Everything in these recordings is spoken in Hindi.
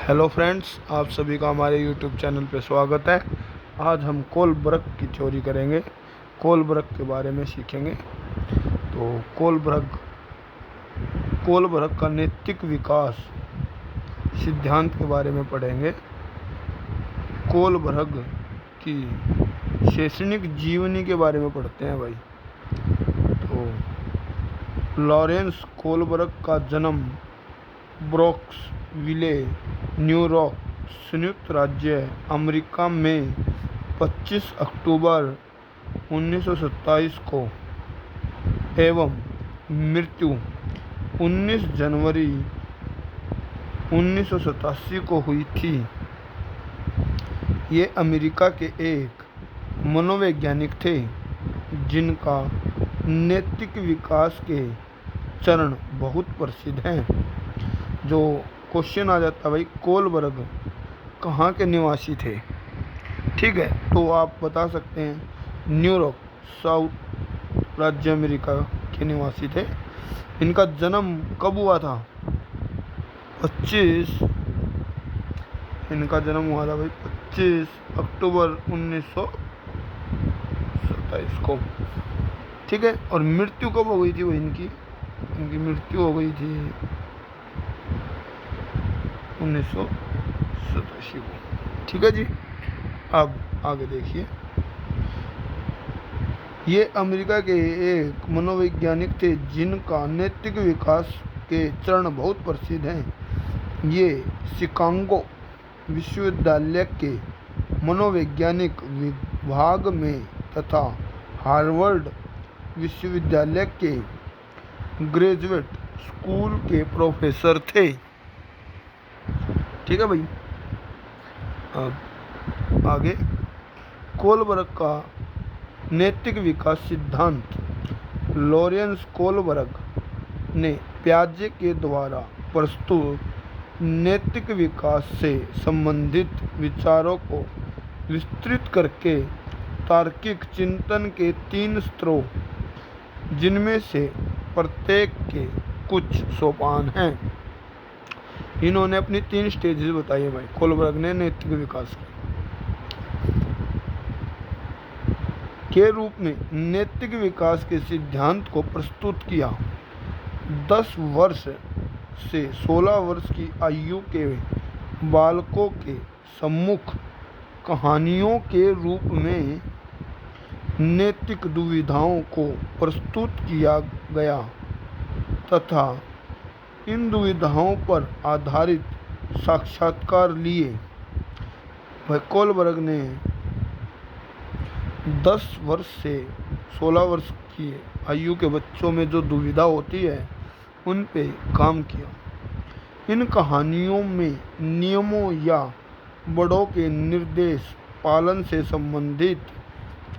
हेलो फ्रेंड्स, आप सभी का हमारे यूट्यूब चैनल पे स्वागत है। आज हम कोलबर्ग की थ्योरी करेंगे, कोलबर्ग के बारे में सीखेंगे। तो कोलबर्ग का नैतिक विकास सिद्धांत के बारे में पढ़ेंगे। कोलबर्ग की शैक्षणिक जीवनी के बारे में पढ़ते हैं भाई। तो लॉरेंस कोलबर्ग का जन्म ब्रोक्सविले, न्यूयॉर्क, संयुक्त राज्य अमेरिका में 25 अक्टूबर 1927 को एवं मृत्यु 19 जनवरी 1987 को हुई थी। ये अमेरिका के एक मनोवैज्ञानिक थे जिनका नैतिक विकास के चरण बहुत प्रसिद्ध हैं। जो क्वेश्चन आ जाता भाई, कोलबर्ग कहाँ के निवासी थे, ठीक है, तो आप बता सकते हैं न्यूयॉर्क, साउथ राज्य अमेरिका के निवासी थे। इनका जन्म कब हुआ था? 25 अक्टूबर 1927 को, ठीक है। और मृत्यु कब हो गई थी वो इनकी मृत्यु हो गई थी 1987 को, ठीक है जी। अब आगे देखिए, ये अमेरिका के एक मनोवैज्ञानिक थे जिनका नैतिक विकास के चरण बहुत प्रसिद्ध हैं। ये शिकागो विश्वविद्यालय के मनोवैज्ञानिक विभाग में तथा हार्वर्ड विश्वविद्यालय के ग्रेजुएट स्कूल के प्रोफेसर थे, ठीक है भाई। अब आगे, कोलबर्ग का नैतिक विकास सिद्धांत। लॉरेंस कोलबर्ग ने पियाजे के द्वारा प्रस्तुत नैतिक विकास से संबंधित विचारों को विस्तृत करके तार्किक चिंतन के 3 स्तरों, जिनमें से प्रत्येक के कुछ सोपान हैं, इन्होंने अपनी 3 स्टेजेस बताई है भाई। कोलबर्ग ने नैतिक विकास के रूप में नैतिक विकास के सिद्धांत को प्रस्तुत किया। 10 वर्ष से 16 वर्ष की आयु के बालकों के सम्मुख कहानियों के रूप में नैतिक दुविधाओं को प्रस्तुत किया गया तथा इन दुविधाओं पर आधारित साक्षात्कार लिए। भाई कोलबर्ग ने 10 वर्ष से 16 वर्ष की आयु के बच्चों में जो दुविधा होती है उन पे काम किया। इन कहानियों में नियमों या बड़ों के निर्देश पालन से संबंधित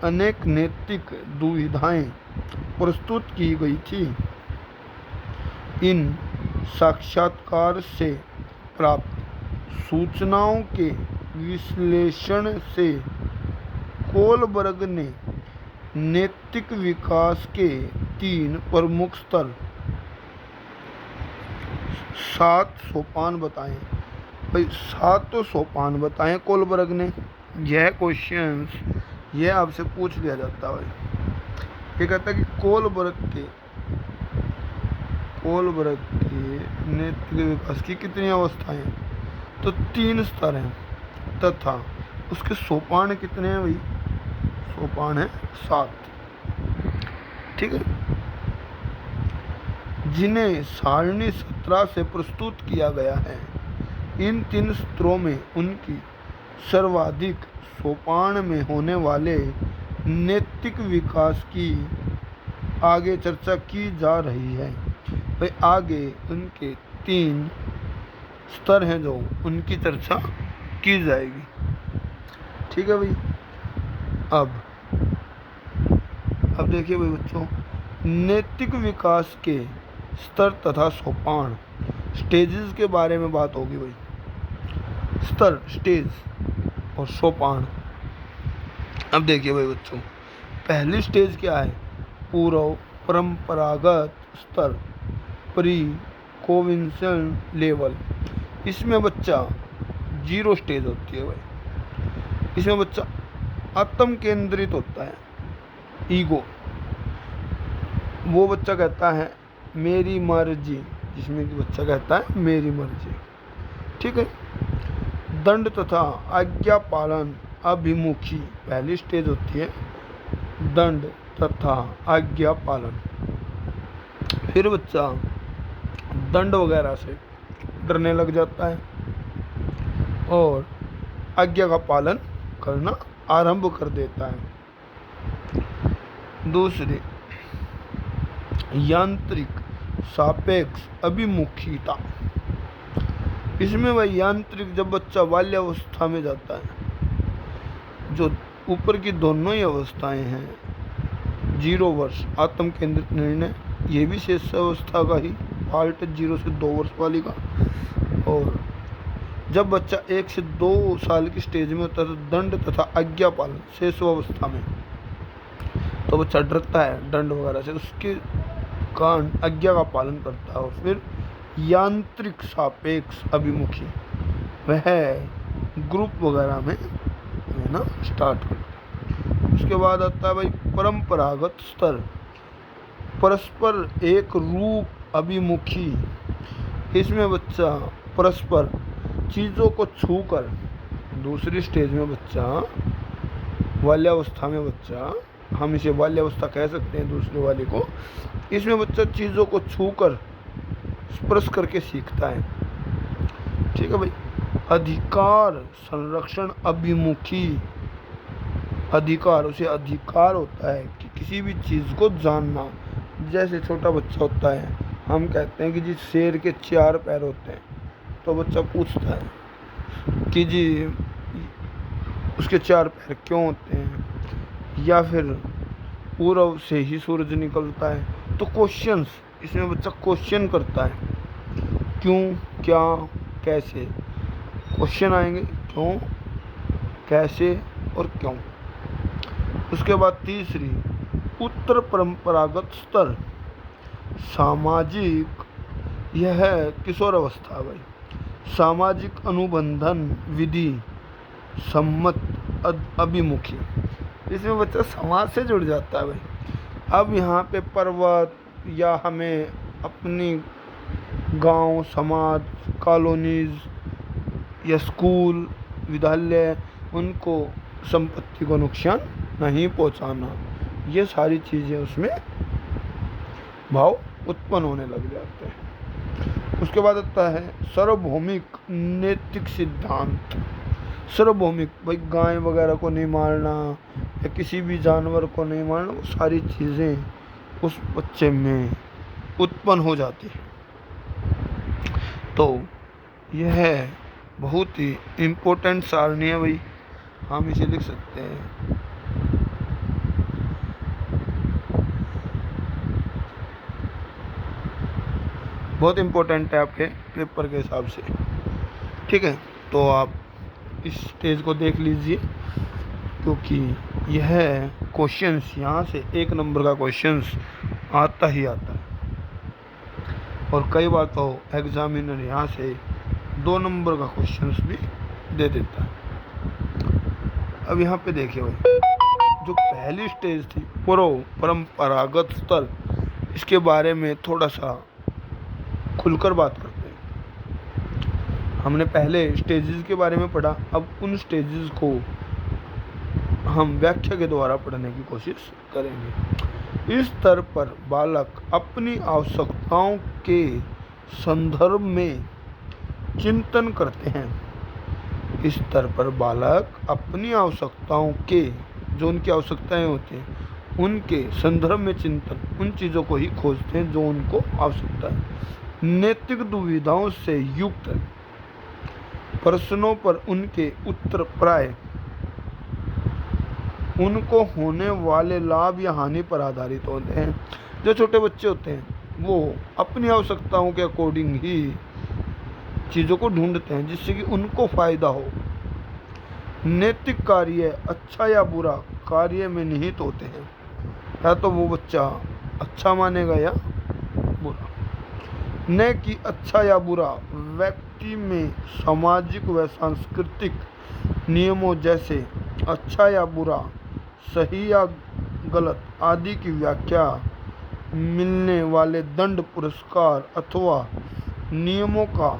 अनेक नैतिक दुविधाएं प्रस्तुत की गई थी। इन साक्षात्कार से प्राप्त सूचनाओं के विश्लेषण से कोलबर्ग ने नैतिक विकास के 3 प्रमुख स्तर, 7 सोपान बताए। भाई 7 सोपान बताए कोलबर्ग ने। यह क्वेश्चंस यह आपसे पूछ लिया जाता है भाई। ये कहता है कि कोलबर्ग के नैतिक विकास की कितनी अवस्थाएं हैं? तो 3 स्तर हैं तथा उसके सोपान कितने हैं भाई? सोपान है 7, ठीक है, जिन्हें सारणी 17 से प्रस्तुत किया गया है। इन 3 स्तरों में उनकी सर्वाधिक सोपान में होने वाले नैतिक विकास की आगे चर्चा की जा रही है। भाई आगे उनके 3 स्तर हैं जो उनकी चर्चा की जाएगी, ठीक है भाई। अब देखिए भाई बच्चों, नैतिक विकास के स्तर तथा सोपान, स्टेजेस के बारे में बात होगी भाई। स्तर, स्टेज और सोपान। अब देखिए भाई बच्चों, पहली स्टेज क्या है? पूर्व परंपरागत स्तर, प्री कोविंसल लेवल। इसमें बच्चा जीरो स्टेज होती है भाई। इसमें बच्चा आत्म केंद्रित होता है, ईगो। वो बच्चा कहता है मेरी मर्जी, जिसमें कि बच्चा कहता है मेरी मर्जी। ठीक है। दंड तथा आज्ञा पालन अभिमुखी पहली स्टेज होती है, दंड तथा आज्ञा पालन। फिर बच्चा दंड वगैरह से डरने लग जाता है और आज्ञा का पालन करना आरंभ कर देता है। दूसरी यांत्रिक सापेक्ष अभिमुखीता। इसमें वह यांत्रिक, जब बच्चा बाल्यावस्था में जाता है, जो ऊपर की दोनों ही अवस्थाएं हैं, 0 वर्ष आत्म केंद्रित निर्णय, ये भी शेष अवस्था का ही पार्ट 0 से 2 वर्ष वाली का। और जब बच्चा 1 से 2 साल की स्टेज में होता है तो दंड तथा आज्ञा पालन शेष अवस्था में, तो बच्चा डरता है दंड वगैरह से, उसके कारण आज्ञा का पालन करता है। और फिर यांत्रिक सापेक्ष अभिमुखी, वह ग्रुप वगैरह में है ना स्टार्ट करता है। उसके बाद आता है भाई परंपरागत स्तर, परस्पर एक रूप अभिमुखी। इसमें बच्चा परस्पर चीज़ों को छूकर, दूसरी स्टेज में बच्चा बाल्यावस्था में, बच्चा हम इसे बाल्यावस्था कह सकते हैं दूसरे वाले को, इसमें बच्चा चीज़ों को छूकर स्पर्श करके सीखता है। ठीक है भाई। अधिकार संरक्षण अभिमुखी, अधिकार, उसे अधिकार होता है कि किसी भी चीज़ को जानना। जैसे छोटा बच्चा होता है, हम कहते हैं कि जी शेर के 4 पैर होते हैं, तो बच्चा पूछता है कि जी उसके 4 पैर क्यों होते हैं, या फिर पूरब से ही सूरज निकलता है। तो क्वेश्चंस, इसमें बच्चा क्वेश्चन करता है, क्यों, क्या, कैसे। क्वेश्चन आएंगे, क्यों, कैसे और क्यों। उसके बाद तीसरी उत्तर परंपरागत स्तर, सामाजिक, यह है किशोर अवस्था भाई। सामाजिक अनुबंधन विधि सम्मत अभिमुखी, इसमें बच्चा समाज से जुड़ जाता है भाई। अब यहाँ पे पर्वत या हमें अपनी गांव, समाज, कॉलोनीज या स्कूल, विद्यालय, उनको संपत्ति को नुकसान नहीं पहुँचाना, ये सारी चीज़ें उसमें भाव उत्पन्न होने लग जाते हैं। उसके बाद आता है सार्वभौमिक नैतिक सिद्धांत। सार्वभौमिक भाई, गाय वगैरह को नहीं मारना या किसी भी जानवर को नहीं मारना, वो सारी चीज़ें उस बच्चे में उत्पन्न हो जाती है। तो यह बहुत ही इम्पोर्टेंट सारणी है भाई, हम इसे लिख सकते हैं। बहुत इम्पोर्टेंट है आपके पेपर के हिसाब से। ठीक है, तो आप इस स्टेज को देख लीजिए, क्योंकि यह क्वेश्चंस यहाँ से 1 नंबर का क्वेश्चंस आता ही आता है, और कई बार तो एग्जामिनर यहाँ से 2 नंबर का क्वेश्चंस भी दे देता है। अब यहाँ पे देखिए भाई, जो पहली स्टेज थी परंपरागत स्तर, इसके बारे में थोड़ा सा खुलकर बात करते हैं। हमने पहले स्टेजेस के बारे में पढ़ा, अब उन स्टेजेस को हम व्याख्या के द्वारा पढ़ने की कोशिश करेंगे। इस स्तर पर बालक अपनी आवश्यकताओं के संदर्भ में चिंतन करते हैं। इस स्तर पर बालक अपनी आवश्यकताओं के, जो उनकी आवश्यकताएं होती हैं, उनके संदर्भ में चिंतन, उन चीज़ों को ही खोजते हैं जो उनको आवश्यकता है। नैतिक दुविधाओं से युक्त प्रश्नों पर उनके उत्तर प्राय उनको होने वाले लाभ या हानि पर आधारित होते हैं। जो छोटे बच्चे होते हैं वो अपनी आवश्यकताओं के अकॉर्डिंग ही चीज़ों को ढूंढते हैं जिससे कि उनको फ़ायदा हो। नैतिक कार्य अच्छा या बुरा कार्य में निहित होते हैं, या तो वो बच्चा अच्छा मानेगा या बुरा। न कि अच्छा या बुरा व्यक्ति में सामाजिक व सांस्कृतिक नियमों जैसे अच्छा या बुरा, सही या गलत आदि की व्याख्या मिलने वाले दंड, पुरस्कार अथवा नियमों का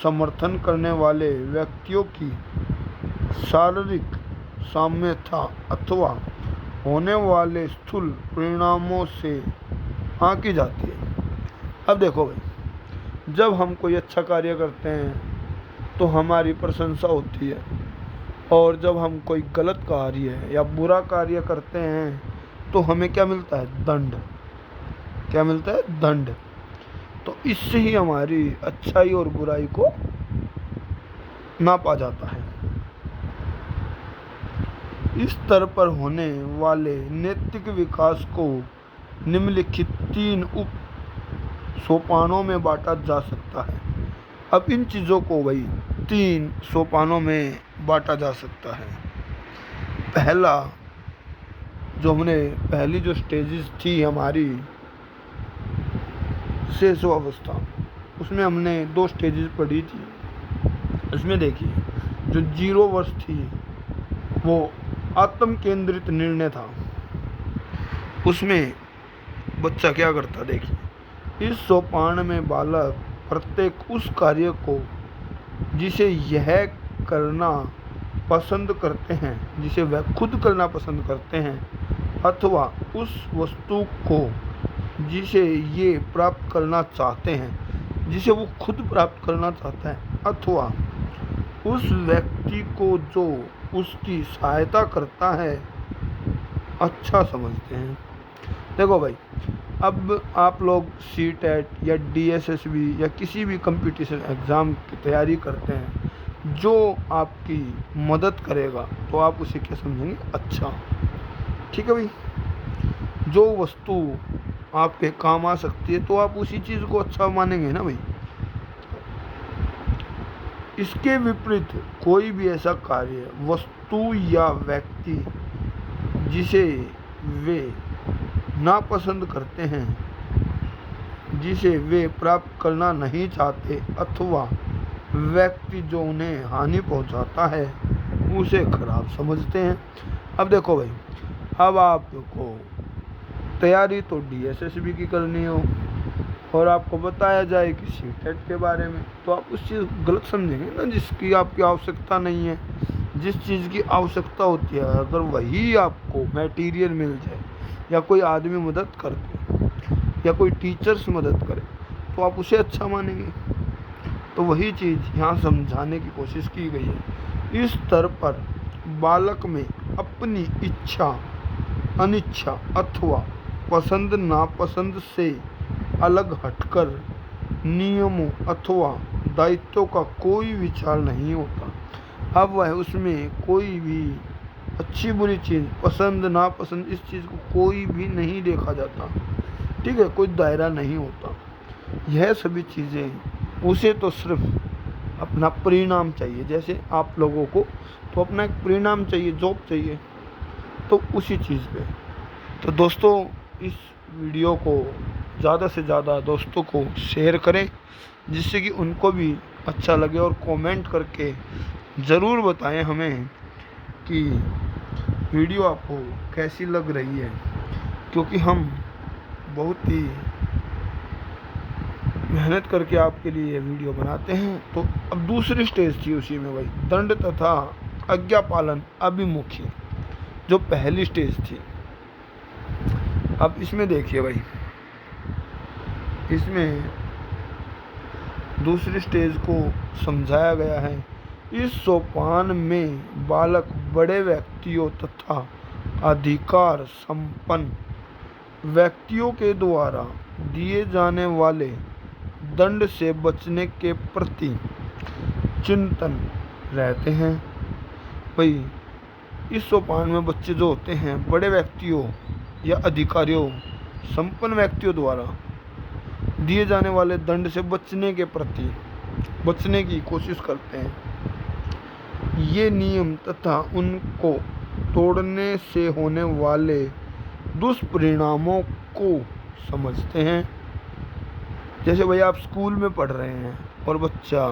समर्थन करने वाले व्यक्तियों की शारीरिक साम्यता अथवा होने वाले स्थूल परिणामों से आंकी जाती है। अब देखो भाई, जब हम कोई अच्छा कार्य करते हैं तो हमारी प्रशंसा होती है, और जब हम कोई गलत कार्य या बुरा कार्य करते हैं तो हमें क्या मिलता है? दंड। क्या मिलता है? दंड। तो इससे ही हमारी अच्छाई और बुराई को नापा जाता है। इस स्तर पर होने वाले नैतिक विकास को निम्नलिखित 3 उप सोपानों में बांटा जा सकता है। अब इन चीज़ों को वही 3 सोपानों में बांटा जा सकता है। पहला, पहली जो स्टेजेस थी हमारी शिशुअवस्था, उसमें हमने 2 स्टेजेस पढ़ी थी। उसमें देखिए, जो 0 वर्ष थी वो आत्म केंद्रित निर्णय था। उसमें बच्चा क्या करता? देखिए, इस सोपान में बालक प्रत्येक उस कार्य को जिसे यह करना पसंद करते हैं, जिसे वह खुद करना पसंद करते हैं, अथवा उस वस्तु को जिसे ये प्राप्त करना चाहते हैं, जिसे वो खुद प्राप्त करना चाहता है, अथवा उस व्यक्ति को जो उसकी सहायता करता है, अच्छा समझते हैं। देखो भाई, अब आप लोग सीटेट या डीएसएसबी या किसी भी कंपटीशन एग्ज़ाम की तैयारी करते हैं, जो आपकी मदद करेगा तो आप उसे क्या समझेंगे? अच्छा। ठीक है भाई, जो वस्तु आपके काम आ सकती है तो आप उसी चीज़ को अच्छा मानेंगे ना भाई। इसके विपरीत कोई भी ऐसा कार्य, वस्तु या व्यक्ति जिसे वे नापसंद करते हैं, जिसे वे प्राप्त करना नहीं चाहते, अथवा व्यक्ति जो उन्हें हानि पहुंचाता है, उसे खराब समझते हैं। अब देखो भाई, अब आपको तैयारी तो डीएसएसबी की करनी हो और आपको बताया जाए कि सीटेट के बारे में, तो आप उस चीज़ गलत समझेंगे ना, जिसकी आपकी आवश्यकता नहीं है। जिस चीज़ की आवश्यकता होती है, अगर वही आपको मटेरियल मिल जाए या कोई आदमी मदद कर दे या कोई टीचर्स मदद करे, तो आप उसे अच्छा मानेंगे। तो वही चीज़ यहाँ समझाने की कोशिश की गई है। इस स्तर पर बालक में अपनी इच्छा, अनिच्छा अथवा पसंद नापसंद से अलग हटकर नियमों अथवा दायित्वों का कोई विचार नहीं होता। अब वह उसमें कोई भी अच्छी बुरी चीज़, पसंद नापसंद, इस चीज़ को कोई भी नहीं देखा जाता। ठीक है, कोई दायरा नहीं होता। यह सभी चीज़ें उसे तो सिर्फ अपना परिणाम चाहिए। जैसे आप लोगों को तो अपना एक परिणाम चाहिए, जॉब चाहिए, तो उसी चीज़ पे। तो दोस्तों, इस वीडियो को ज़्यादा से ज़्यादा दोस्तों को शेयर करें, जिससे कि उनको भी अच्छा लगे, और कमेंट करके ज़रूर बताएं हमें कि वीडियो आपको कैसी लग रही है, क्योंकि हम बहुत ही मेहनत करके आपके लिए ये वीडियो बनाते हैं। तो अब दूसरी स्टेज थी उसी में भाई, दंड तथा आज्ञा पालन अभिमुखी, जो पहली स्टेज थी। अब इसमें देखिए भाई, इसमें दूसरी स्टेज को समझाया गया है। इस सोपान में बालक बड़े व्यक्तियों तथा अधिकार संपन्न व्यक्तियों के द्वारा दिए जाने वाले दंड से बचने के प्रति चिंतन रहते हैं। भाई, इस सोपान में बच्चे जो होते हैं, बड़े व्यक्तियों या अधिकारियों, संपन्न व्यक्तियों द्वारा दिए जाने वाले दंड से बचने की कोशिश करते हैं। ये नियम तथा उनको तोड़ने से होने वाले दुष्परिणामों को समझते हैं। जैसे भाई, आप स्कूल में पढ़ रहे हैं और बच्चा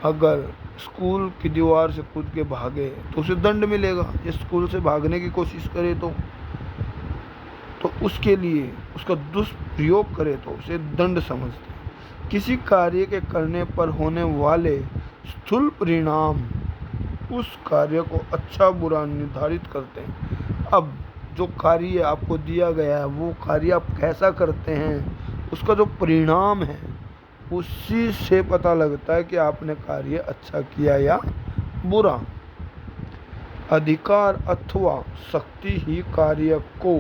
अगर स्कूल की दीवार से कूद के भागे तो उसे दंड मिलेगा, ये स्कूल से भागने की कोशिश करे तो उसके लिए उसका दुष्प्रयोग करे तो उसे दंड समझते हैं। किसी कार्य के करने पर होने वाले स्थूल परिणाम उस कार्य को अच्छा बुरा निर्धारित करते हैं। अब जो कार्य आपको दिया गया है वो कार्य आप कैसा करते हैं, उसका जो परिणाम है उसी से पता लगता है कि आपने कार्य अच्छा किया या बुरा। अधिकार अथवा शक्ति ही कार्य को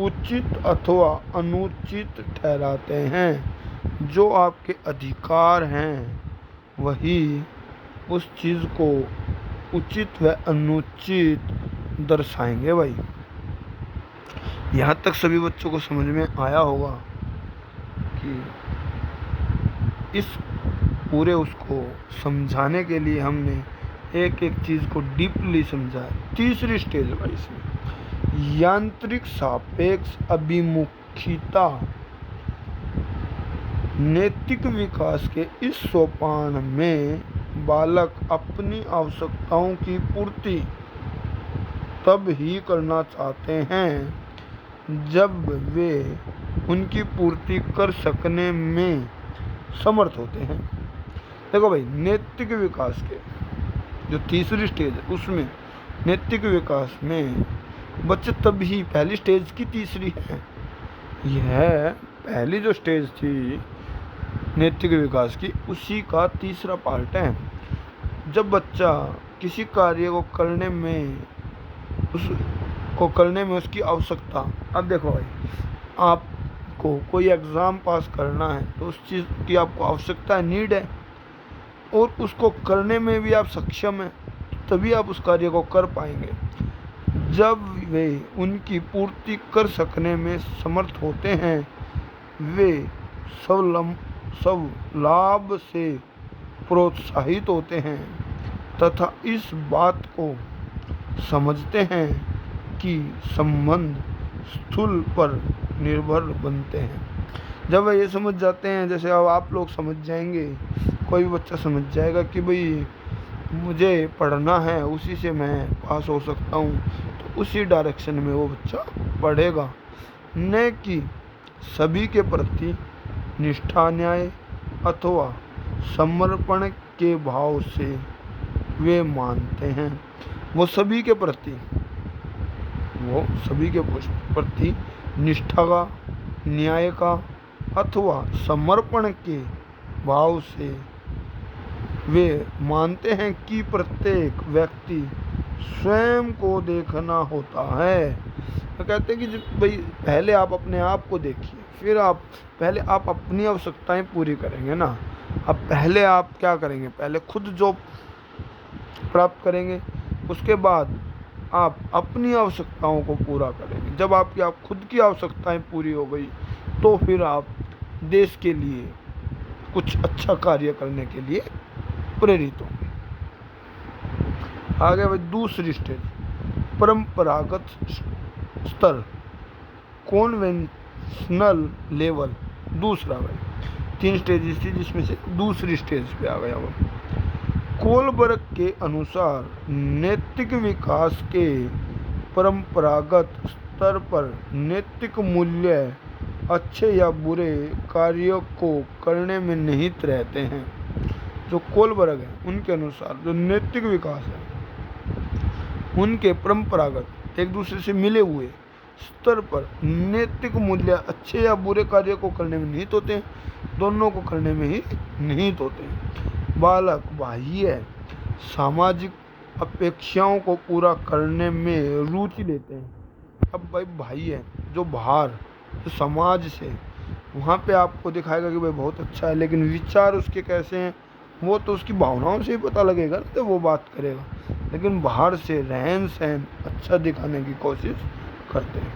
उचित अथवा अनुचित ठहराते हैं। जो आपके अधिकार हैं वही उस चीज़ को उचित व अनुचित दर्शाएंगे भाई। यहाँ तक सभी बच्चों को समझ में आया होगा कि इस पूरे उसको समझाने के लिए हमने एक एक चीज़ को डीपली समझा है। तीसरी स्टेज भाई इसमें यांत्रिक सापेक्ष अभिमुखीता। नैतिक विकास के इस सोपान में बालक अपनी आवश्यकताओं की पूर्ति तब ही करना चाहते हैं जब वे उनकी पूर्ति कर सकने में समर्थ होते हैं। देखो भाई, नैतिक विकास के जो तीसरी स्टेज है उसमें नैतिक विकास में बच्चे तभी, पहली स्टेज की तीसरी है, यह पहली जो स्टेज थी नैतिक विकास की उसी का तीसरा पार्ट है। जब बच्चा किसी कार्य को करने में उसकी आवश्यकता, अब देखो भाई, आपको कोई एग्ज़ाम पास करना है तो उस चीज़ की आपको आवश्यकता है, नीड है, और उसको करने में भी आप सक्षम हैं, तभी आप उस कार्य को कर पाएंगे। जब वे उनकी पूर्ति कर सकने में समर्थ होते हैं वे सब लाभ से प्रोत्साहित होते हैं तथा इस बात को समझते हैं कि संबंध स्थूल पर निर्भर बनते हैं। जब वे ये समझ जाते हैं, जैसे अब आप लोग समझ जाएंगे, कोई भी बच्चा समझ जाएगा कि भाई मुझे पढ़ना है, उसी से मैं पास हो सकता हूँ, तो उसी डायरेक्शन में वो बच्चा पढ़ेगा। न कि सभी के प्रति निष्ठा, न्याय अथवा समर्पण के भाव से वे मानते हैं। वो सभी के प्रति निष्ठा का, न्याय का अथवा समर्पण के भाव से वे मानते हैं कि प्रत्येक व्यक्ति स्वयं को देखना होता है। तो कहते हैं कि भाई पहले आप अपने आप को देखिए, फिर पहले आप अपनी आवश्यकताएं पूरी करेंगे ना। अब पहले आप क्या करेंगे, पहले खुद जो प्राप्त करेंगे, उसके बाद आप अपनी आवश्यकताओं को पूरा करेंगे। जब आपकी खुद की आवश्यकताएं पूरी हो गई तो फिर आप देश के लिए कुछ अच्छा कार्य करने के लिए प्रेरित होंगे। आगे भाई दूसरी स्टेज, परंपरागत स्तर, कॉन्वेंशनल लेवल। दूसरा भाई 3 स्टेजेस थी जिसमें से दूसरी स्टेज पे आ गया वो। कोलबर्ग के अनुसार नैतिक विकास के परंपरागत स्तर पर नैतिक मूल्य अच्छे या बुरे कार्यों को करने में निहित रहते हैं। जो कोलबर्ग है उनके अनुसार जो नैतिक विकास है उनके परंपरागत एक दूसरे से मिले हुए स्तर पर नैतिक मूल्य अच्छे या बुरे कार्य को करने में निहित होते हैं, दोनों को करने में ही निहित होते हैं। बालक बाह्य सामाजिक अपेक्षाओं को पूरा करने में रुचि लेते हैं। अब भाई बाह्य जो बाहर जो समाज से, वहाँ पे आपको दिखाएगा कि भाई बहुत अच्छा है, लेकिन विचार उसके कैसे हैं वो तो उसकी भावनाओं से ही पता लगेगा, तो वो बात करेगा। लेकिन बाहर से रहन सहन अच्छा दिखाने की कोशिश करते हैं।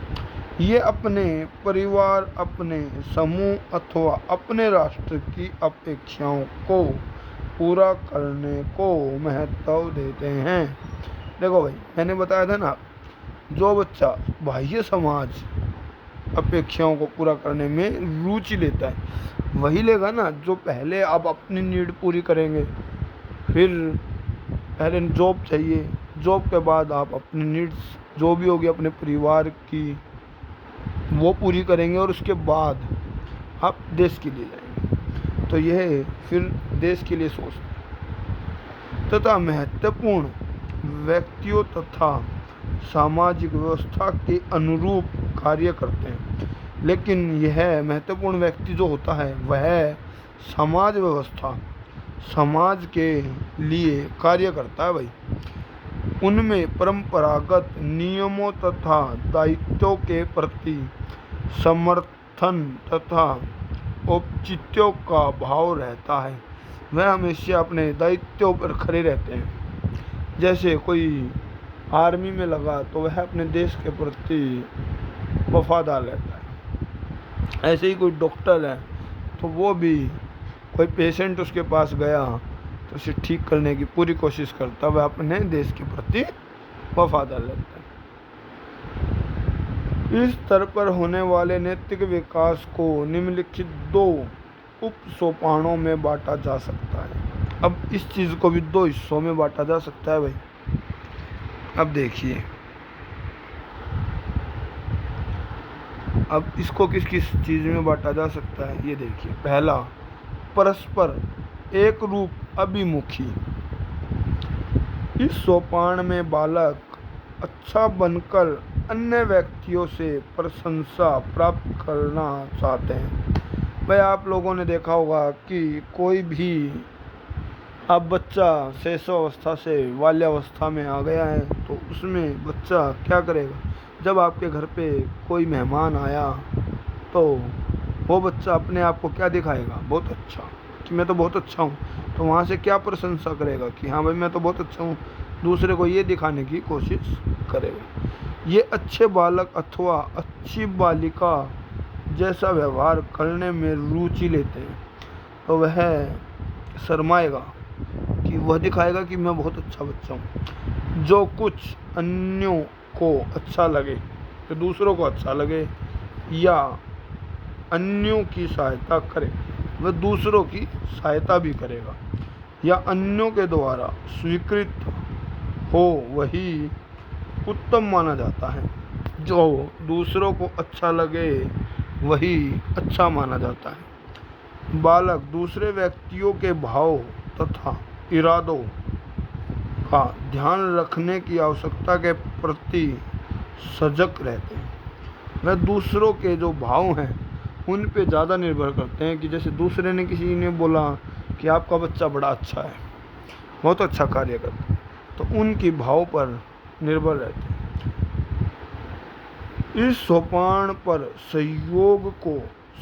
ये अपने परिवार, अपने समूह अथवा अपने राष्ट्र की अपेक्षाओं को पूरा करने को महत्व देते हैं। देखो भाई, मैंने बताया था ना, जो बच्चा बाह्य समाज अपेक्षाओं को पूरा करने में रुचि लेता है वही लेगा ना जो पहले आप अपनी नीड पूरी करेंगे, फिर पहले जॉब चाहिए, जॉब के बाद आप अपनी नीड्स जो भी होगी अपने परिवार की वो पूरी करेंगे, और उसके बाद आप देश के लिए जाएंगे। तो यह फिर देश के लिए सोचते हैं तथा महत्वपूर्ण व्यक्तियों तथा सामाजिक व्यवस्था के अनुरूप कार्य करते हैं। लेकिन यह महत्वपूर्ण व्यक्ति जो होता है वह समाज व्यवस्था, समाज के लिए कार्य करता है भाई। उनमें परंपरागत नियमों तथा दायित्वों के प्रति समर्थन तथा औचित्यों का भाव रहता है। वह हमेशा अपने दायित्वों पर खड़े रहते हैं। जैसे कोई आर्मी में लगा तो वह अपने देश के प्रति वफादार रहता है। ऐसे ही कोई डॉक्टर है तो वो भी कोई पेशेंट उसके पास गया तो उसे ठीक करने की पूरी कोशिश करता है, वह अपने देश के प्रति वफादार रहता है। इस स्तर पर होने वाले नैतिक विकास को निम्नलिखित 2 उप सोपानों में बांटा जा सकता है। अब इस चीज़ को भी 2 हिस्सों में बांटा जा सकता है भाई। अब देखिए, अब इसको किस किस चीज़ में बांटा जा सकता है ये देखिए। पहला, परस्पर एक रूप अभिमुखी। इस सोपान में बालक अच्छा बनकर अन्य व्यक्तियों से प्रशंसा प्राप्त करना चाहते हैं। भाई आप लोगों ने देखा होगा कि कोई भी अब बच्चा शैशवावस्था से बाल्यावस्था में आ गया है तो उसमें बच्चा क्या करेगा, जब आपके घर पे कोई मेहमान आया तो वो बच्चा अपने आप को क्या दिखाएगा, बहुत अच्छा, कि मैं तो बहुत अच्छा हूँ। तो वहाँ से क्या प्रशंसा करेगा कि हाँ भाई मैं तो बहुत अच्छा हूँ, दूसरे को ये दिखाने की कोशिश करेगा। ये अच्छे बालक अथवा अच्छी बालिका जैसा व्यवहार करने में रुचि लेते हैं तो वह शर्माएगा कि वह दिखाएगा कि मैं बहुत अच्छा बच्चा हूँ। जो कुछ अन्यों को अच्छा लगे तो दूसरों को अच्छा लगे, या अन्यों की सहायता करे वह दूसरों की सहायता भी करेगा, या अन्यों के द्वारा स्वीकृत हो वही उत्तम माना जाता है। जो दूसरों को अच्छा लगे वही अच्छा माना जाता है। बालक दूसरे व्यक्तियों के भाव तथा इरादों का ध्यान रखने की आवश्यकता के प्रति सजग रहते हैं। वह दूसरों के जो भाव हैं उन पे ज़्यादा निर्भर करते हैं कि जैसे दूसरे ने किसी ने बोला कि आपका बच्चा बड़ा अच्छा है, बहुत अच्छा कार्य करता है, तो उनकी भाव पर निर्भर रहते हैं। इस सोपान पर सहयोग को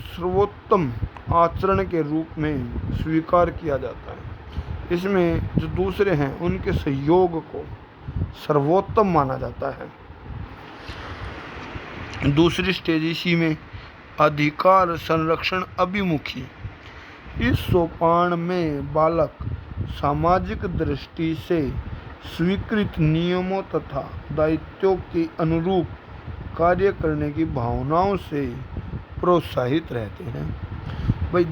सर्वोत्तम आचरण के रूप में स्वीकार किया जाता है। इसमें जो दूसरे हैं उनके सहयोग को सर्वोत्तम माना जाता है। दूसरी स्टेज इसी में अधिकार संरक्षण अभिमुखी। इस सोपान में बालक सामाजिक दृष्टि से स्वीकृत नियमों तथा दायित्वों के अनुरूप कार्य करने की भावनाओं से प्रोत्साहित रहते हैं। भाई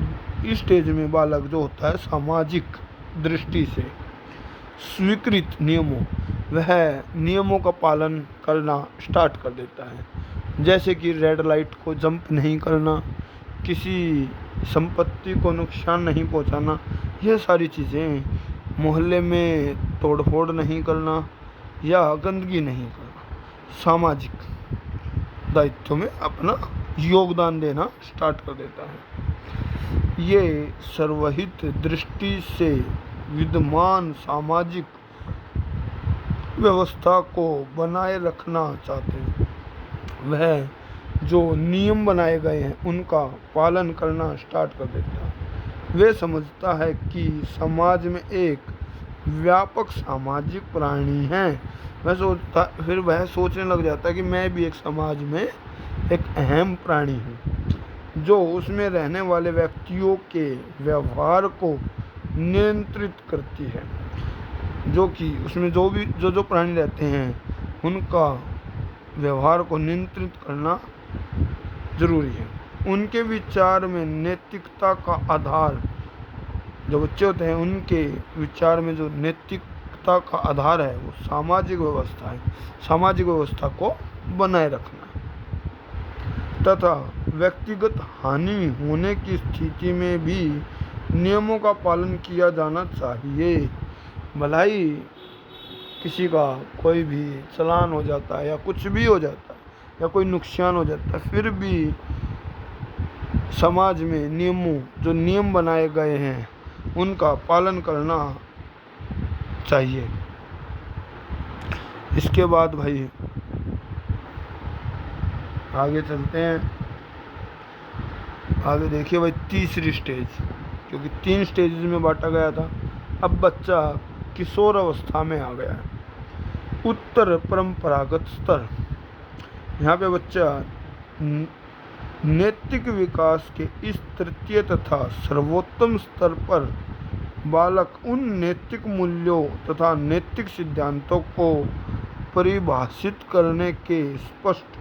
इस स्टेज में बालक जो होता है सामाजिक दृष्टि से स्वीकृत नियमों, वह नियमों का पालन करना स्टार्ट कर देता है। जैसे कि रेड लाइट को जंप नहीं करना, किसी संपत्ति को नुकसान नहीं पहुंचाना, ये सारी चीज़ें, मोहल्ले में तोड़फोड़ नहीं करना या गंदगी नहीं करना, सामाजिक दायित्व में अपना योगदान देना स्टार्ट कर देता है। ये सर्वहित दृष्टि से विद्यमान सामाजिक व्यवस्था को बनाए रखना चाहते हैं। वह जो नियम बनाए गए हैं उनका पालन करना स्टार्ट कर देता है। वे समझता है कि समाज में एक व्यापक सामाजिक प्राणी है। फिर वह सोचने लग जाता है कि मैं भी एक समाज में एक अहम प्राणी हूँ, जो उसमें रहने वाले व्यक्तियों के व्यवहार को नियंत्रित करती है। जो कि उसमें जो प्राणी रहते हैं उनका व्यवहार को नियंत्रित करना जरूरी है। उनके विचार में नैतिकता का आधार जो बच्चे होते हैं उनके विचार में जो नैतिकता का आधार है वो सामाजिक व्यवस्था है, सामाजिक व्यवस्था को बनाए रखना तथा व्यक्तिगत हानि होने की स्थिति में भी नियमों का पालन किया जाना चाहिए। भलाई किसी का कोई भी चालान हो जाता है या कुछ भी हो जाता है या कोई नुकसान हो जाता है, फिर भी समाज में नियमों जो नियम बनाए गए हैं उनका पालन करना चाहिए। इसके बाद भाई आगे चलते हैं। आगे देखिए भाई तीसरी स्टेज, क्योंकि 3 स्टेजेस में बांटा गया था, अब बच्चा किशोर अवस्था में आ गया है। उत्तर परंपरागत स्तर, यहाँ पे बच्चा नैतिक विकास के इस तृतीय तथा सर्वोत्तम स्तर पर बालक उन नैतिक मूल्यों तथा नैतिक सिद्धांतों को परिभाषित करने के स्पष्ट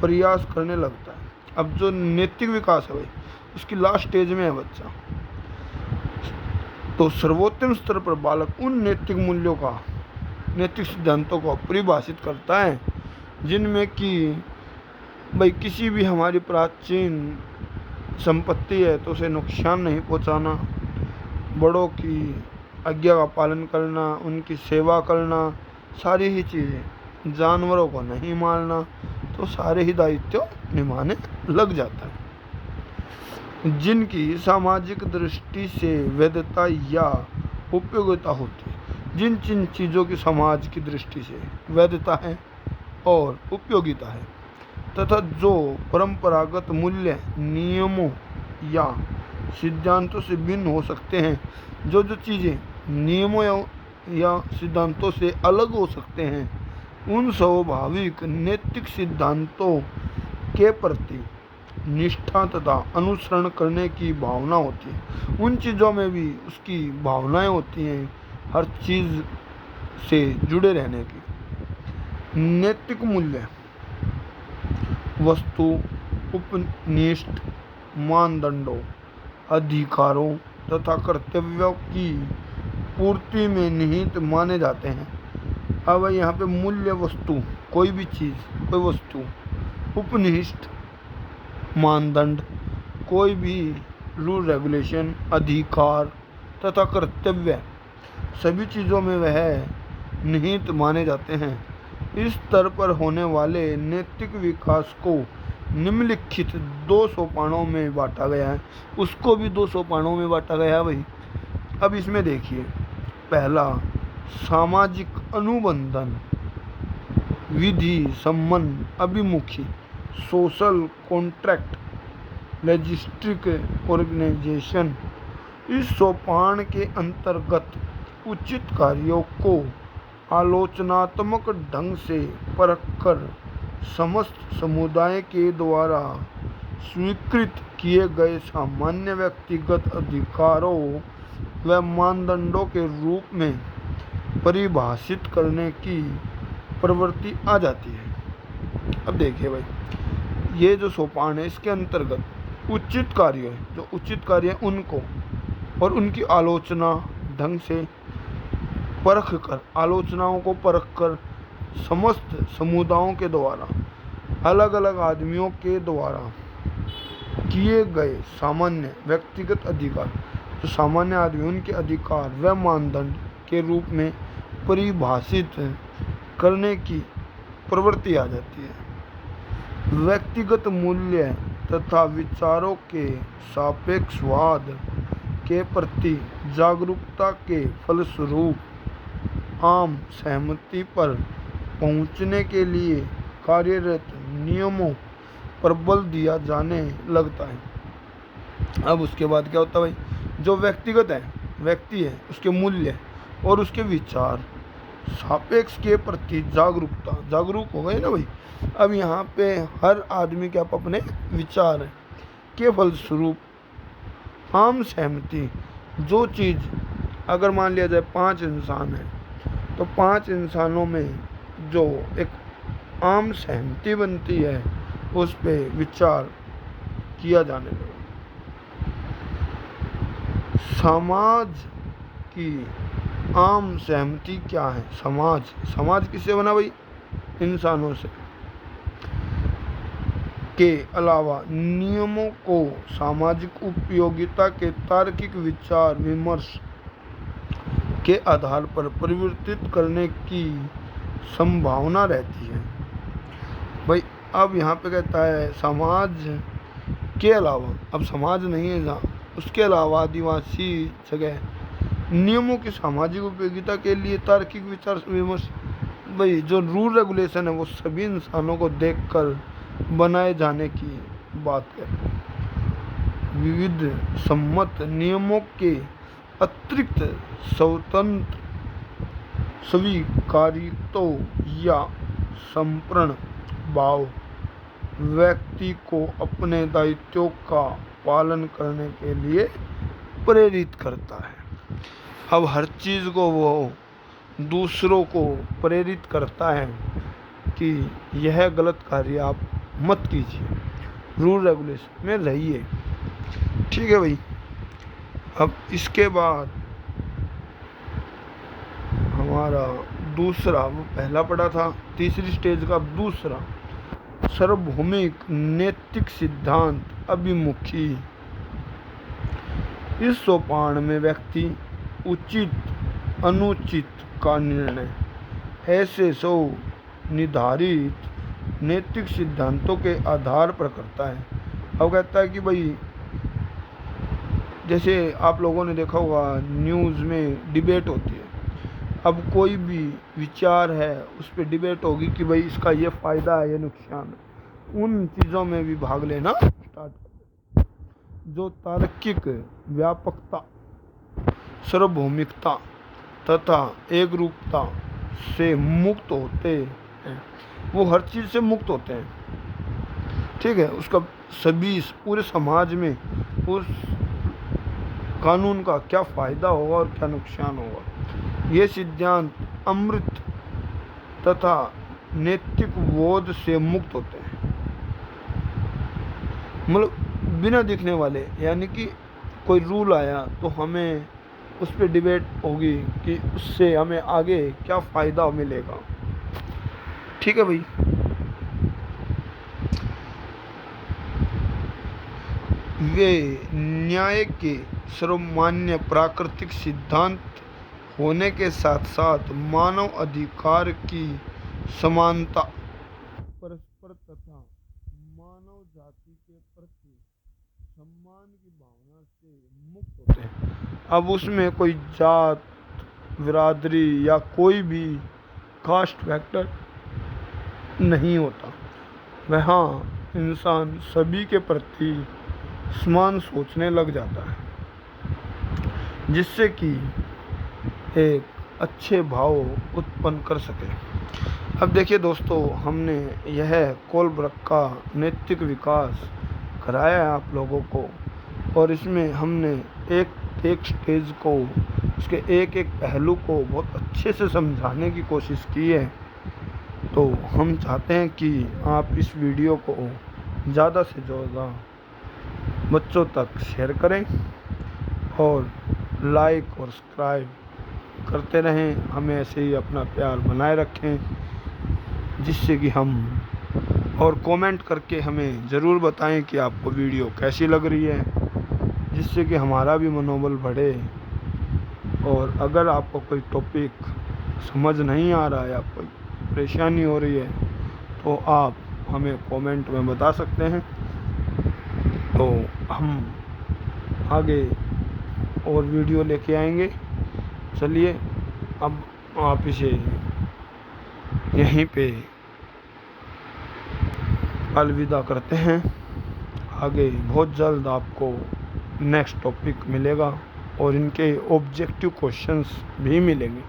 प्रयास करने लगता है। अब जो नैतिक विकास है भाई उसकी लास्ट स्टेज में है बच्चा, तो सर्वोत्तम स्तर पर बालक उन नैतिक मूल्यों का, नैतिक सिद्धांतों को परिभाषित करता है जिनमें कि भाई किसी भी हमारी प्राचीन संपत्ति है तो उसे नुकसान नहीं पहुंचाना, बड़ों की आज्ञा का पालन करना, उनकी सेवा करना, सारी ही चीज़ें, जानवरों को नहीं मारना, तो सारे ही दायित्व निभाने लग जाता है। जिनकी सामाजिक दृष्टि से वैधता या उपयोगिता होती है, जिन जिन चीज़ों की समाज की दृष्टि से वैधता है और उपयोगिता है तथा जो परंपरागत मूल्य नियमों या सिद्धांतों से भिन्न हो सकते हैं, जो जो चीज़ें नियमों या सिद्धांतों से अलग हो सकते हैं, उन स्वाभाविक नैतिक सिद्धांतों के प्रति निष्ठा तथा अनुसरण करने की भावना होती है। उन चीज़ों में भी उसकी भावनाएं होती हैं, हर चीज़ से जुड़े रहने की। नैतिक मूल्य वस्तु उपनिष्ठ मानदंडों, अधिकारों तथा कर्तव्यों की पूर्ति में निहित माने जाते हैं। अब यहाँ पे मूल्य वस्तु, कोई भी चीज़, कोई वस्तु, उपनिष्ठ मानदंड, कोई भी रूल रेगुलेशन, अधिकार तथा कर्तव्य, सभी चीज़ों में वह निहित माने जाते हैं। इस स्तर पर होने वाले नैतिक विकास को निम्नलिखित 2 सोपानों में बांटा गया है। उसको भी 2 सोपानों में बांटा गया है भाई। अब इसमें देखिए, पहला सामाजिक अनुबंधन विधि संबंध अभिमुखी, सोशल कॉन्ट्रैक्ट लॉजिस्टिक ऑर्गेनाइजेशन। इस सोपान के अंतर्गत उचित कार्यों को आलोचनात्मक ढंग से परखकर समस्त समुदाय के द्वारा स्वीकृत किए गए सामान्य व्यक्तिगत अधिकारों व मानदंडों के रूप में परिभाषित करने की प्रवृत्ति आ जाती है। अब देखिए भाई, ये जो सोपान है इसके अंतर्गत उचित कार्य है, जो उचित कार्य है उनको और उनकी आलोचना ढंग से परख कर, आलोचनाओं को परख कर समस्त समुदायों के द्वारा, अलग अलग आदमियों के द्वारा किए गए सामान्य व्यक्तिगत अधिकार, जो सामान्य आदमी उनके अधिकार व मानदंड के रूप में परिभाषित करने की प्रवृत्ति आ जाती है। व्यक्तिगत मूल्य तथा विचारों के सापेक्षवाद के प्रति जागरूकता के फलस्वरूप आम सहमति पर पहुंचने के लिए कार्यरत नियमों पर बल दिया जाने लगता है। अब उसके बाद क्या होता है भाई, जो व्यक्तिगत है, व्यक्ति है, उसके मूल्य और उसके विचार सापेक्ष के प्रति जागरूकता, जागरूक हो गए ना भाई। अब यहाँ पे हर आदमी के अपने विचार है के फलस्वरूप आम सहमति, जो चीज़ अगर मान लिया जाए 5 इंसान है तो 5 इंसानों में जो एक आम सहमति बनती है उस पे विचार किया जाने लगा। समाज की आम सहमति क्या है? समाज किससे बना भाई? इंसानों से। के अलावा नियमों को सामाजिक उपयोगिता के तार्किक विचार विमर्श के आधार पर परिवर्तित करने की संभावना रहती है। भाई अब यहाँ पे कहता है समाज के अलावा, अब समाज नहीं है जहाँ, उसके अलावा आदिवासी जगह नियमों की सामाजिक उपयोगिता के लिए तार्किक विचार विमर्श। भाई जो रूल रेगुलेशन है वो सभी इंसानों को देखकर बनाए जाने की बात करते हैं। विविध सम्मत नियमों के अतिरिक्त स्वतंत्र स्वीकारितों या संपूर्ण भाव व्यक्ति को अपने दायित्वों का पालन करने के लिए प्रेरित करता है। अब हर चीज़ को वो दूसरों को प्रेरित करता है कि यह गलत कार्य आप मत कीजिए, रूल रेगुलेशन में रहिए। ठीक है भाई। अब इसके बाद हमारा दूसरा, वो पहला पड़ा था, तीसरी स्टेज का दूसरा, सार्वभौमिक नैतिक सिद्धांत अभिमुखी। इस सोपान में व्यक्ति उचित अनुचित का निर्णय ऐसे निर्धारित नैतिक सिद्धांतों के आधार पर करता है। अब कहता है कि भाई जैसे आप लोगों ने देखा होगा न्यूज़ में डिबेट होती है। अब कोई भी विचार है उस पर डिबेट होगी कि भाई इसका ये फ़ायदा है, ये नुकसान है। उन चीज़ों में भी भाग लेना स्टार्ट कर। जो तार्किक व्यापकता, सार्वभौमिकता तथा एकरूपता से मुक्त होते हैं, वो हर चीज़ से मुक्त होते हैं। ठीक है। उसका सभी पूरे समाज में उस कानून का क्या फ़ायदा होगा और क्या नुकसान होगा, ये सिद्धांत अमृत तथा नैतिक बोध से मुक्त होते हैं। मतलब बिना दिखने वाले, यानी कि कोई रूल आया तो हमें उस पर डिबेट होगी कि उससे हमें आगे क्या फ़ायदा मिलेगा। ठीक है भाई। वे न्याय के सर्वमान्य प्राकृतिक सिद्धांत होने के साथ साथ मानव अधिकार की समानता, परस्पर तथा मानव जाति के प्रति सम्मान की भावना से मुक्त होते हैं। अब उसमें कोई जात, बिरादरी या कोई भी कास्ट फैक्टर नहीं होता। वहाँ इंसान सभी के प्रति समान सोचने लग जाता है, जिससे कि एक अच्छे भाव उत्पन्न कर सके। अब देखिए दोस्तों, हमने यह कोलब्रुक का नैतिक विकास कराया है आप लोगों को, और इसमें हमने एक एक स्टेज को, उसके एक एक पहलू को बहुत अच्छे से समझाने की कोशिश की है। तो हम चाहते हैं कि आप इस वीडियो को ज़्यादा से ज़्यादा बच्चों तक शेयर करें और लाइक और सब्सक्राइब करते रहें। हमें ऐसे ही अपना प्यार बनाए रखें, जिससे कि हम, और कमेंट करके हमें ज़रूर बताएं कि आपको वीडियो कैसी लग रही है, जिससे कि हमारा भी मनोबल बढ़े। और अगर आपको कोई टॉपिक समझ नहीं आ रहा है या कोई परेशानी हो रही है तो आप हमें कमेंट में बता सकते हैं। तो हम आगे और वीडियो लेके आएंगे। चलिए अब आप इसे यहीं पे अलविदा करते हैं। आगे बहुत जल्द आपको नेक्स्ट टॉपिक मिलेगा और इनके ऑब्जेक्टिव क्वेश्चंस भी मिलेंगे।